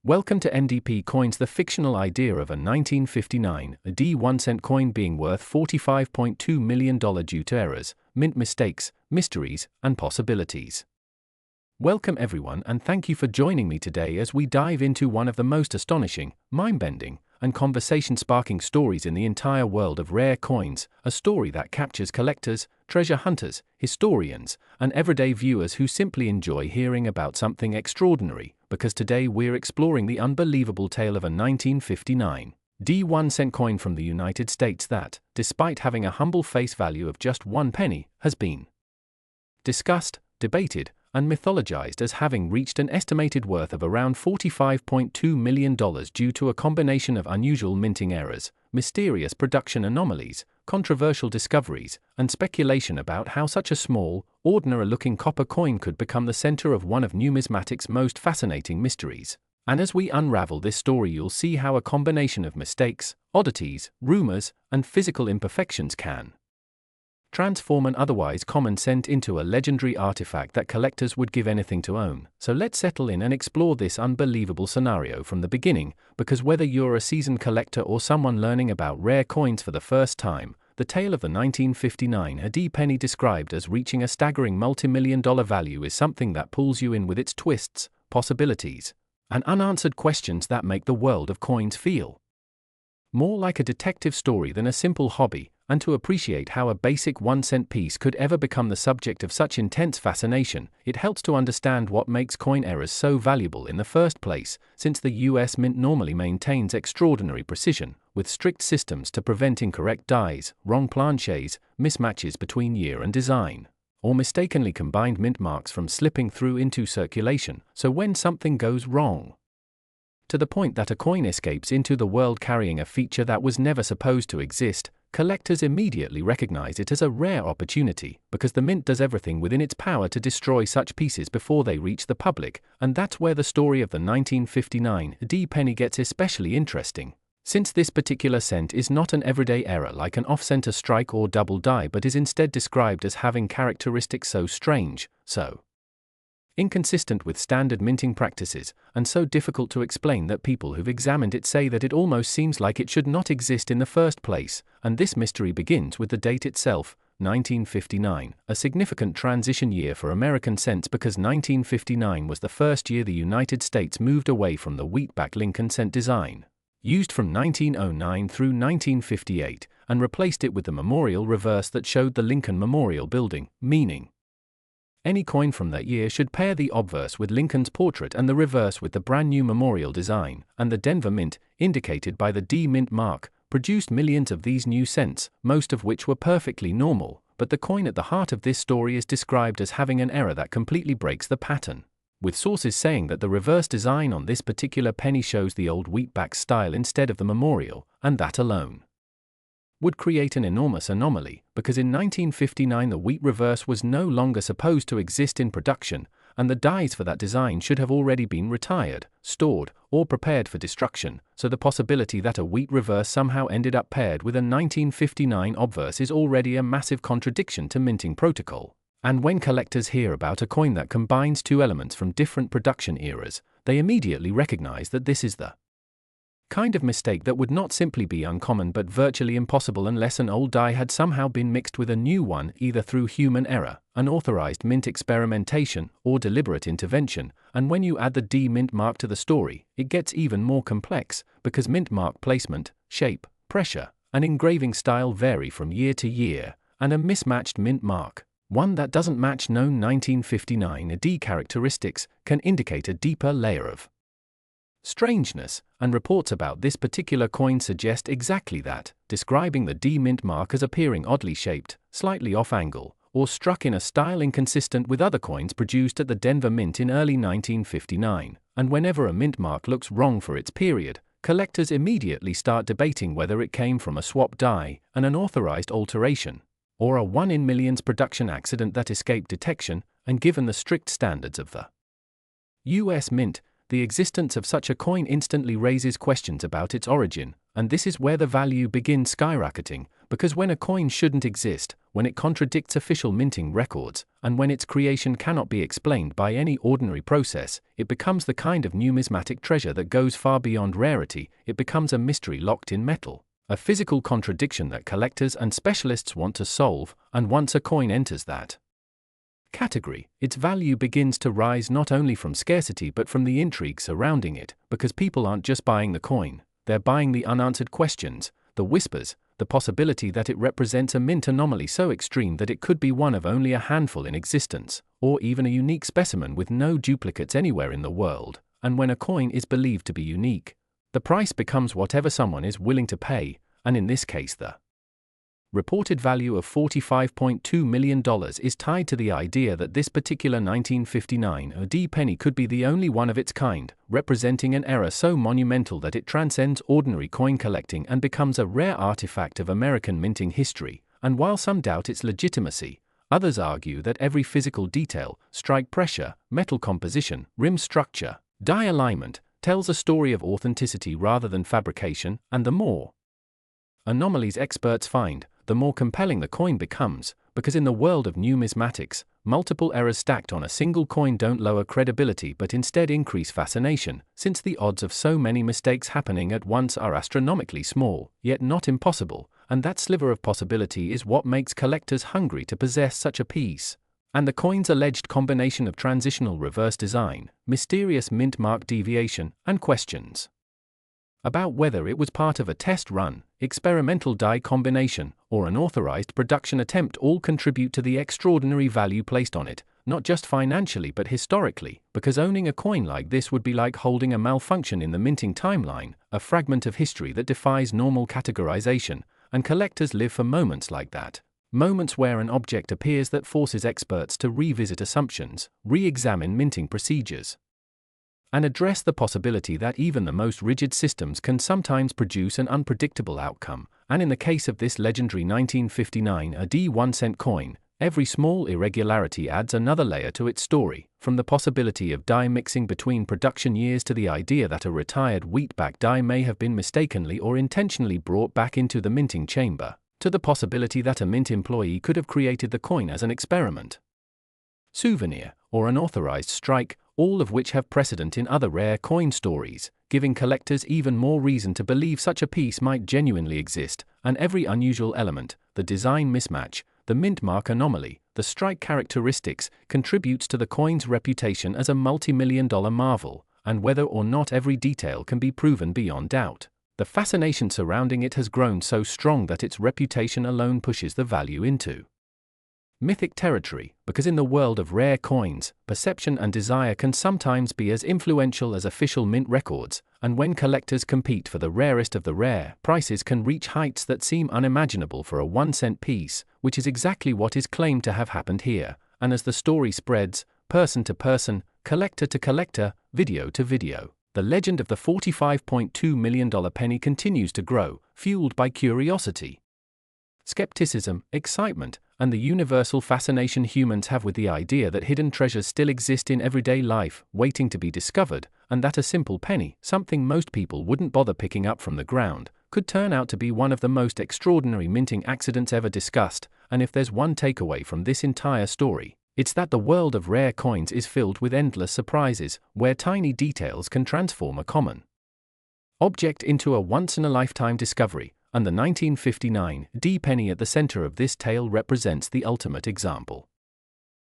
Welcome to MDP Coins, the fictional idea of a 1959 AD 1-cent coin being worth $45.2 million due to errors, mint mistakes, mysteries, and possibilities. Welcome everyone, and thank you for joining me today as we dive into one of the most astonishing, mind-bending, and conversation-sparking stories in the entire world of rare coins, a story that captures collectors, treasure hunters, historians, and everyday viewers who simply enjoy hearing about something extraordinary, because today we're exploring the unbelievable tale of a 1959 AD 1-cent coin from the United States that, despite having a humble face value of just 1 penny, has been discussed, debated, and mythologized as having reached an estimated worth of around $45.2 million due to a combination of unusual minting errors, mysterious production anomalies, controversial discoveries, and speculation about how such a small, ordinary-looking copper coin could become the center of one of numismatics' most fascinating mysteries. And as we unravel this story, you'll see how a combination of mistakes, oddities, rumors, and physical imperfections can transform an otherwise common cent into a legendary artifact that collectors would give anything to own. So let's settle in and explore this unbelievable scenario from the beginning, because whether you're a seasoned collector or someone learning about rare coins for the first time, the tale of the 1959 AD penny described as reaching a staggering multi-million-dollar value is something that pulls you in with its twists, possibilities, and unanswered questions that make the world of coins feel more like a detective story than a simple hobby. And to appreciate how a basic 1-cent piece could ever become the subject of such intense fascination, it helps to understand what makes coin errors so valuable in the first place, since the US Mint normally maintains extraordinary precision, with strict systems to prevent incorrect dies, wrong planches, mismatches between year and design, or mistakenly combined mint marks from slipping through into circulation. So when something goes wrong, to the point that a coin escapes into the world carrying a feature that was never supposed to exist, collectors immediately recognize it as a rare opportunity, because the mint does everything within its power to destroy such pieces before they reach the public. And that's where the story of the 1959 AD penny gets especially interesting, since this particular cent is not an everyday error like an off-center strike or double die, but is instead described as having characteristics so strange, so inconsistent with standard minting practices, and so difficult to explain that people who've examined it say that it almost seems like it should not exist in the first place. And this mystery begins with the date itself, 1959, a significant transition year for American cents, because 1959 was the first year the United States moved away from the wheatback Lincoln cent design, used from 1909 through 1958, and replaced it with the memorial reverse that showed the Lincoln Memorial Building, meaning any coin from that year should pair the obverse with Lincoln's portrait and the reverse with the brand new memorial design. And the Denver Mint, indicated by the D Mint mark, produced millions of these new cents, most of which were perfectly normal. But the coin at the heart of this story is described as having an error that completely breaks the pattern, with sources saying that the reverse design on this particular penny shows the old wheatback style instead of the memorial, and that alone would create an enormous anomaly, because in 1959 the wheat reverse was no longer supposed to exist in production, and the dies for that design should have already been retired, stored, or prepared for destruction. So the possibility that a wheat reverse somehow ended up paired with a 1959 obverse is already a massive contradiction to minting protocol. And when collectors hear about a coin that combines two elements from different production eras, they immediately recognize that this is the kind of mistake that would not simply be uncommon but virtually impossible unless an old die had somehow been mixed with a new one, either through human error, unauthorized mint experimentation, or deliberate intervention. And when you add the D Mint mark to the story, it gets even more complex, because mint mark placement, shape, pressure, and engraving style vary from year to year, and a mismatched mint mark, one that doesn't match known 1959 AD characteristics, can indicate a deeper layer of strangeness. And reports about this particular coin suggest exactly that, describing the D Mint mark as appearing oddly shaped, slightly off angle, or struck in a style inconsistent with other coins produced at the Denver Mint in early 1959. And whenever a mint mark looks wrong for its period, collectors immediately start debating whether it came from a swap die, an unauthorized alteration, or a 1 in millions production accident that escaped detection. And given the strict standards of the US Mint, the existence of such a coin instantly raises questions about its origin, and this is where the value begins skyrocketing, Because when a coin shouldn't exist, when it contradicts official minting records, and when its creation cannot be explained by any ordinary process, it becomes the kind of numismatic treasure that goes far beyond rarity. It becomes a mystery locked in metal, a physical contradiction that collectors and specialists want to solve, and once a coin enters that category, its value begins to rise not only from scarcity but from the intrigue surrounding it, because people aren't just buying the coin, they're buying the unanswered questions, the whispers, the possibility that it represents a mint anomaly so extreme that it could be one of only a handful in existence, or even a unique specimen with no duplicates anywhere in the world. And when a coin is believed to be unique, the price becomes whatever someone is willing to pay, and in this case the reported value of $45.2 million is tied to the idea that this particular 1959 AD penny could be the only one of its kind, representing an error so monumental that it transcends ordinary coin collecting and becomes a rare artifact of American minting history. And while some doubt its legitimacy, others argue that every physical detail, strike pressure, metal composition, rim structure, die alignment, tells a story of authenticity rather than fabrication, and the more anomalies experts find, the more compelling the coin becomes, because in the world of numismatics, multiple errors stacked on a single coin don't lower credibility but instead increase fascination, since the odds of so many mistakes happening at once are astronomically small, yet not impossible, and that sliver of possibility is what makes collectors hungry to possess such a piece. And the coin's alleged combination of transitional reverse design, mysterious mint mark deviation, and questions about whether it was part of a test run, experimental die combination, or an authorized production attempt all contribute to the extraordinary value placed on it, not just financially but historically, because owning a coin like this would be like holding a malfunction in the minting timeline, a fragment of history that defies normal categorization, and collectors live for moments like that. Moments where an object appears that forces experts to revisit assumptions, re-examine minting procedures, and address the possibility that even the most rigid systems can sometimes produce an unpredictable outcome. And in the case of this legendary 1959 AD 1-cent coin, every small irregularity adds another layer to its story, from the possibility of die mixing between production years to the idea that a retired wheatback die may have been mistakenly or intentionally brought back into the minting chamber, to the possibility that a mint employee could have created the coin as an experiment, souvenir, or unauthorized strike, all of which have precedent in other rare coin stories, giving collectors even more reason to believe such a piece might genuinely exist. And every unusual element, the design mismatch, the mint mark anomaly, the strike characteristics, contributes to the coin's reputation as a multi-million-dollar marvel, and whether or not every detail can be proven beyond doubt, the fascination surrounding it has grown so strong that its reputation alone pushes the value into mythic territory, because in the world of rare coins, perception and desire can sometimes be as influential as official mint records, and when collectors compete for the rarest of the rare, prices can reach heights that seem unimaginable for a 1-cent piece, which is exactly what is claimed to have happened here. And as the story spreads, person to person, collector to collector, video to video, the legend of the $45.2 million penny continues to grow, fueled by curiosity, skepticism, excitement, and the universal fascination humans have with the idea that hidden treasures still exist in everyday life, waiting to be discovered, and that a simple penny, something most people wouldn't bother picking up from the ground, could turn out to be one of the most extraordinary minting accidents ever discussed. And if there's one takeaway from this entire story, it's that the world of rare coins is filled with endless surprises, where tiny details can transform a common object into a once-in-a-lifetime discovery. And the 1959 D penny at the center of this tale represents the ultimate example.